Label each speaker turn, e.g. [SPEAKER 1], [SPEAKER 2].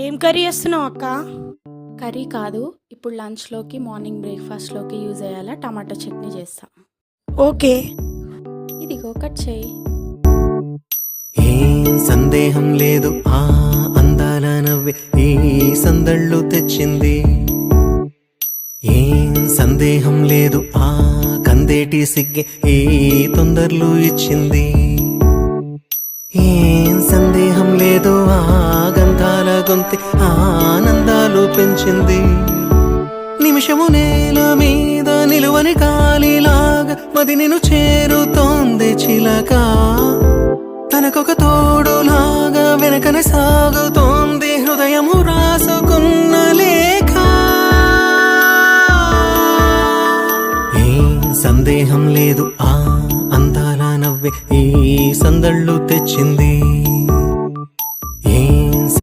[SPEAKER 1] ఏం కర్రీ చేస్తున్నావు అక్క?
[SPEAKER 2] కర్రీ కాదు, ఇప్పుడు లంచ్లోకి మార్నింగ్ బ్రేక్ఫాస్ట్లోకి యూజ్ అయ్యేలా టమాటా చట్నీ చేస్తా.
[SPEAKER 1] ఓకే.
[SPEAKER 2] ఇదిగో కట్ చేయి.
[SPEAKER 3] ఏం సందేహం లేదు, ఆ అందాల నవ్వే ఈ సందళ్ళు తెచ్చింది. ఏం సందేహం లేదు, ఆ కందేటి సిగ్గే ఈ తొందరలు ఇచ్చింది. ఏం సందేహం లేదు, ఆ గంధాల గొంతె ఆనందాలు పెంచింది. నిమిషము నేల మీద నిలువని గాలిలాగా మది నిన్ను చేరుతోంది చిలక. తనకొక తోడులాగా వెనకనే సాగుతోంది హృదయము రాసుకున్న లేఖ. ఏం సందేహం లేదు, ఆ అందాల నవ్వే ఈ సందళ్ళు తెచ్చింది.